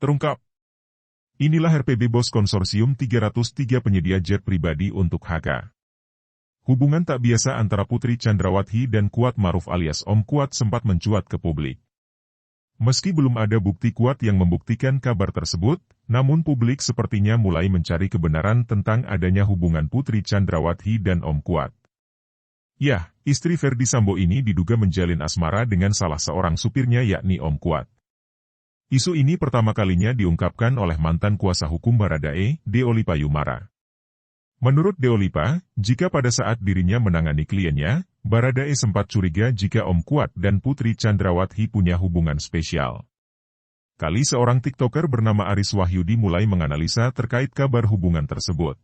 Terungkap. Inilah RPB Bos Konsorsium 303 penyedia jet pribadi untuk HK. Hubungan tak biasa antara Putri Chandrawati dan Kuat Maruf alias Om Kuat sempat mencuat ke publik. Meski belum ada bukti kuat yang membuktikan kabar tersebut, namun publik sepertinya mulai mencari kebenaran tentang adanya hubungan Putri Chandrawati dan Om Kuat. Ya, istri Ferdy Sambo ini diduga menjalin asmara dengan salah seorang supirnya yakni Om Kuat. Isu ini pertama kalinya diungkapkan oleh mantan kuasa hukum Baradae, Deolipa Yumara. Menurut Deolipa, jika pada saat dirinya menangani kliennya, Baradae sempat curiga jika Om Kuat dan Putri Chandrawati punya hubungan spesial. Kali seorang TikToker bernama Aris Wahyudi mulai menganalisa terkait kabar hubungan tersebut.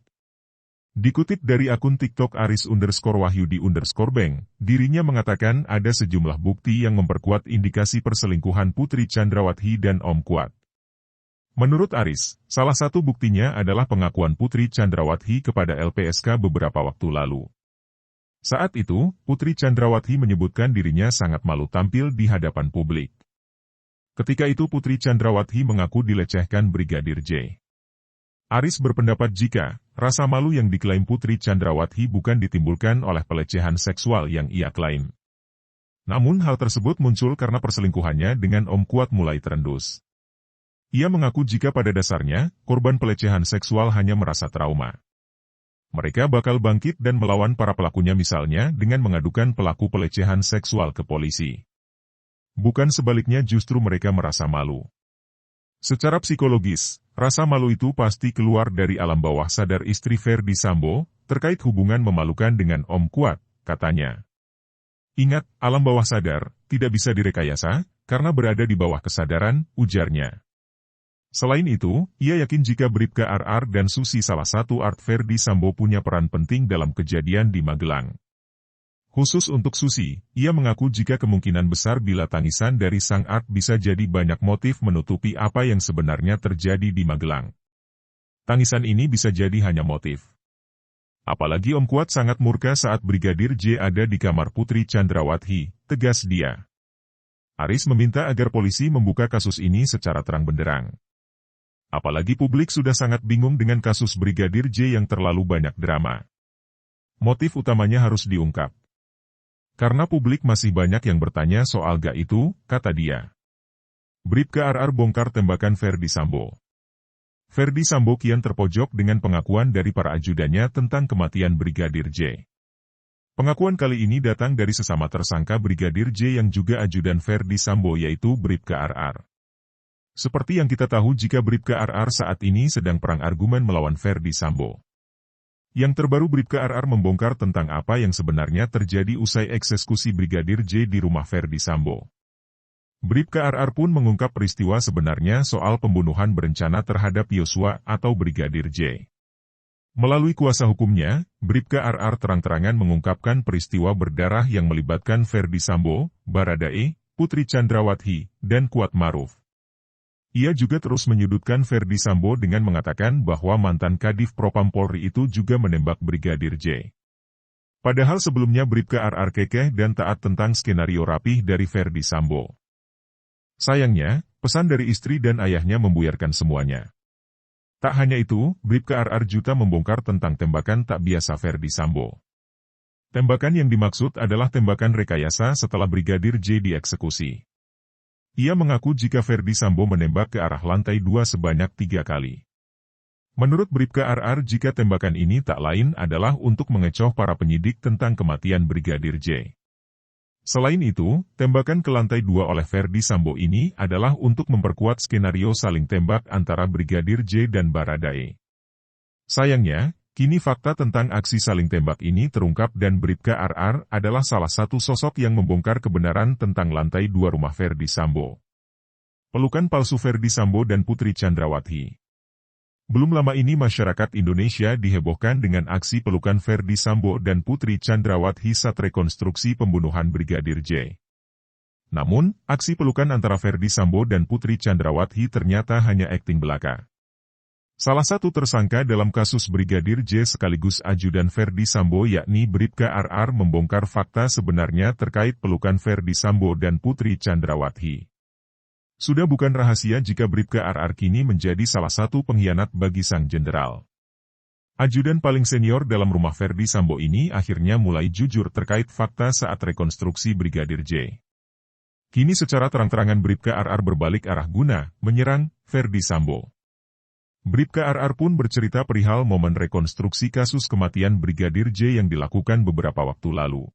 Dikutip dari akun TikTok Aris_Wahyudi_Bank, dirinya mengatakan ada sejumlah bukti yang memperkuat indikasi perselingkuhan Putri Chandrawati dan Om Kuat. Menurut Aris, salah satu buktinya adalah pengakuan Putri Chandrawati kepada LPSK beberapa waktu lalu. Saat itu, Putri Chandrawati menyebutkan dirinya sangat malu tampil di hadapan publik. Ketika itu Putri Chandrawati mengaku dilecehkan Brigadir J. Aris berpendapat jika rasa malu yang diklaim Putri Chandrawati bukan ditimbulkan oleh pelecehan seksual yang ia klaim. Namun hal tersebut muncul karena perselingkuhannya dengan Om Kuat mulai terendus. Ia mengaku jika pada dasarnya, korban pelecehan seksual hanya merasa trauma. Mereka bakal bangkit dan melawan para pelakunya misalnya dengan mengadukan pelaku pelecehan seksual ke polisi. Bukan sebaliknya justru mereka merasa malu. Secara psikologis, rasa malu itu pasti keluar dari alam bawah sadar istri Ferdy Sambo, terkait hubungan memalukan dengan Om Kuat, katanya. Ingat, alam bawah sadar, tidak bisa direkayasa, karena berada di bawah kesadaran, ujarnya. Selain itu, ia yakin jika Bribka RR dan Susi salah satu art Ferdy Sambo punya peran penting dalam kejadian di Magelang. Khusus untuk Susi, ia mengaku jika kemungkinan besar bila tangisan dari sang art bisa jadi banyak motif menutupi apa yang sebenarnya terjadi di Magelang. Tangisan ini bisa jadi hanya motif. Apalagi Om Kuat sangat murka saat Brigadir J ada di kamar Putri Chandrawati, tegas dia. Aris meminta agar polisi membuka kasus ini secara terang benderang. Apalagi publik sudah sangat bingung dengan kasus Brigadir J yang terlalu banyak drama. Motif utamanya harus diungkap. Karena publik masih banyak yang bertanya soal gak itu, kata dia. Bribka RR bongkar tembakan Ferdy Sambo. Ferdy Sambo kian terpojok dengan pengakuan dari para ajudannya tentang kematian Brigadir J. Pengakuan kali ini datang dari sesama tersangka Brigadir J yang juga ajudan Ferdy Sambo yaitu Bribka RR. Seperti yang kita tahu jika Bribka RR saat ini sedang perang argumen melawan Ferdy Sambo. Yang terbaru Bribka RR membongkar tentang apa yang sebenarnya terjadi usai eksekusi Brigadir J di rumah Ferdy Sambo. Bribka RR pun mengungkap peristiwa sebenarnya soal pembunuhan berencana terhadap Yosua atau Brigadir J. Melalui kuasa hukumnya, Bribka RR terang-terangan mengungkapkan peristiwa berdarah yang melibatkan Ferdy Sambo, Baradae, Putri Chandrawati, dan Kuat Maruf. Ia juga terus menyudutkan Ferdy Sambo dengan mengatakan bahwa mantan Kadif Propam Polri itu juga menembak Brigadir J. Padahal sebelumnya Bribka RR kekeh dan taat tentang skenario rapih dari Ferdy Sambo. Sayangnya, pesan dari istri dan ayahnya membuyarkan semuanya. Tak hanya itu, Bribka RR juga membongkar tentang tembakan tak biasa Ferdy Sambo. Tembakan yang dimaksud adalah tembakan rekayasa setelah Brigadir J dieksekusi. Ia mengaku jika Ferdy Sambo menembak ke arah lantai 2 sebanyak 3 kali. Menurut Bribka RR jika tembakan ini tak lain adalah untuk mengecoh para penyidik tentang kematian Brigadir J. Selain itu, tembakan ke lantai 2 oleh Ferdy Sambo ini adalah untuk memperkuat skenario saling tembak antara Brigadir J dan Baradae. Sayangnya, kini fakta tentang aksi saling tembak ini terungkap dan Bribka RR adalah salah satu sosok yang membongkar kebenaran tentang lantai 2 rumah Ferdy Sambo. Pelukan palsu Ferdy Sambo dan Putri Chandrawati. Belum lama ini masyarakat Indonesia dihebohkan dengan aksi pelukan Ferdy Sambo dan Putri Chandrawati saat rekonstruksi pembunuhan Brigadir J. Namun, aksi pelukan antara Ferdy Sambo dan Putri Chandrawati ternyata hanya akting belaka. Salah satu tersangka dalam kasus Brigadir J sekaligus ajudan Ferdy Sambo yakni Bribka RR membongkar fakta sebenarnya terkait pelukan Ferdy Sambo dan Putri Chandrawati. Sudah bukan rahasia jika Bribka RR kini menjadi salah satu pengkhianat bagi sang jenderal. Ajudan paling senior dalam rumah Ferdy Sambo ini akhirnya mulai jujur terkait fakta saat rekonstruksi Brigadir J. Kini secara terang-terangan Bribka RR berbalik arah guna menyerang Ferdy Sambo. Bribka RR pun bercerita perihal momen rekonstruksi kasus kematian Brigadir J yang dilakukan beberapa waktu lalu.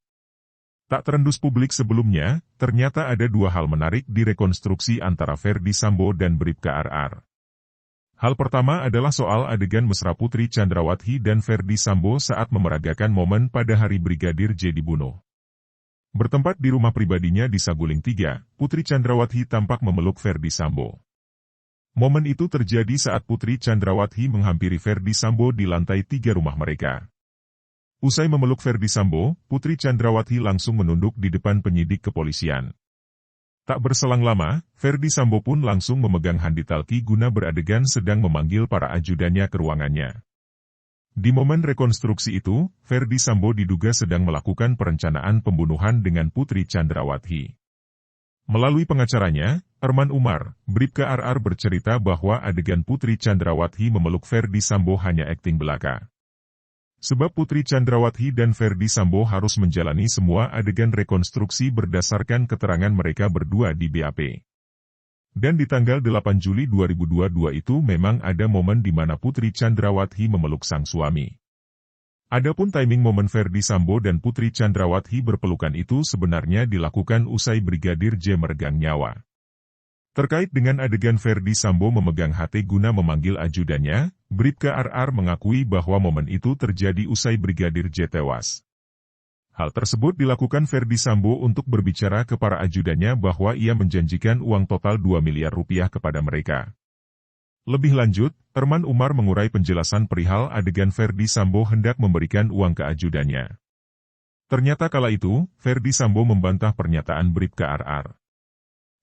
Tak terendus publik sebelumnya, ternyata ada dua hal menarik di rekonstruksi antara Ferdy Sambo dan Bribka RR. Hal pertama adalah soal adegan mesra Putri Chandrawati dan Ferdy Sambo saat memeragakan momen pada hari Brigadir J dibunuh. Bertempat di rumah pribadinya di Saguling 3, Putri Chandrawati tampak memeluk Ferdy Sambo. Momen itu terjadi saat Putri Chandrawati menghampiri Ferdy Sambo di lantai 3 rumah mereka. Usai memeluk Ferdy Sambo, Putri Chandrawati langsung menunduk di depan penyidik kepolisian. Tak berselang lama, Ferdy Sambo pun langsung memegang handi talki guna beradegan sedang memanggil para ajudannya ke ruangannya. Di momen rekonstruksi itu, Ferdy Sambo diduga sedang melakukan perencanaan pembunuhan dengan Putri Chandrawati. Melalui pengacaranya, Arman Umar, Bribka RR bercerita bahwa adegan Putri Chandrawati memeluk Ferdy Sambo hanya akting belaka. Sebab Putri Chandrawati dan Ferdy Sambo harus menjalani semua adegan rekonstruksi berdasarkan keterangan mereka berdua di BAP. Dan di tanggal 8 Juli 2022 itu memang ada momen di mana Putri Chandrawati memeluk sang suami. Adapun timing momen Ferdy Sambo dan Putri Chandrawati berpelukan itu sebenarnya dilakukan usai Brigadir J meregang nyawa. Terkait dengan adegan Ferdy Sambo memegang HT guna memanggil ajudannya, Bribka RR mengakui bahwa momen itu terjadi usai Brigadir J tewas. Hal tersebut dilakukan Ferdy Sambo untuk berbicara ke para ajudannya bahwa ia menjanjikan uang total 2 miliar rupiah kepada mereka. Lebih lanjut, Arman Umar mengurai penjelasan perihal adegan Ferdy Sambo hendak memberikan uang ke ajudannya. Ternyata kala itu, Ferdy Sambo membantah pernyataan Bribka RR.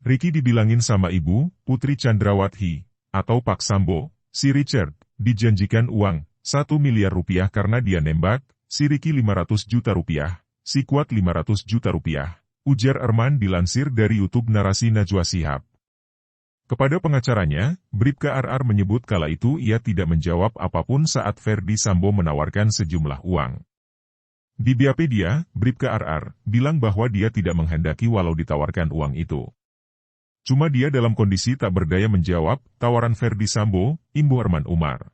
Ricky dibilangin sama ibu, Putri Chandrawati, atau Pak Sambo, si Richard, dijanjikan uang 1 miliar rupiah karena dia nembak, si Ricky 500 juta rupiah, si Kuat 500 juta rupiah, ujar Arman dilansir dari YouTube narasi Najwa Shihab. Kepada pengacaranya, Bribka RR menyebut kala itu ia tidak menjawab apapun saat Ferdy Sambo menawarkan sejumlah uang. Di BAP dia, Bribka RR, bilang bahwa dia tidak menghendaki walau ditawarkan uang itu. Cuma dia dalam kondisi tak berdaya menjawab tawaran Ferdy Sambo, imbu Arman Umar.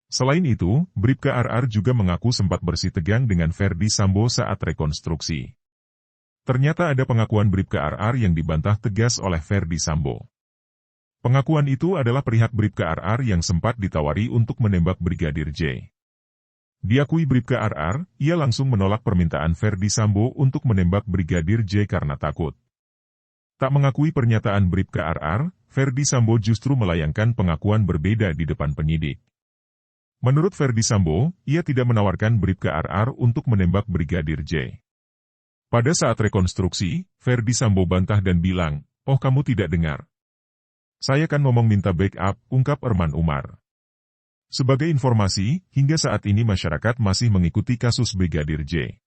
Selain itu, Bribka RR juga mengaku sempat bersitegang dengan Ferdy Sambo saat rekonstruksi. Ternyata ada pengakuan Bribka RR yang dibantah tegas oleh Ferdy Sambo. Pengakuan itu adalah pihak Bribka RR yang sempat ditawari untuk menembak Brigadir J. Diakui Bribka RR, ia langsung menolak permintaan Ferdy Sambo untuk menembak Brigadir J karena takut. Tak mengakui pernyataan Bribka RR, Ferdy Sambo justru melayangkan pengakuan berbeda di depan penyidik. Menurut Ferdy Sambo, ia tidak menawarkan Bribka RR untuk menembak Brigadir J. Pada saat rekonstruksi, Ferdy Sambo bantah dan bilang, "Oh kamu tidak dengar. Saya kan ngomong minta backup," ungkap Arman Umar. Sebagai informasi, hingga saat ini masyarakat masih mengikuti kasus Brigadir J.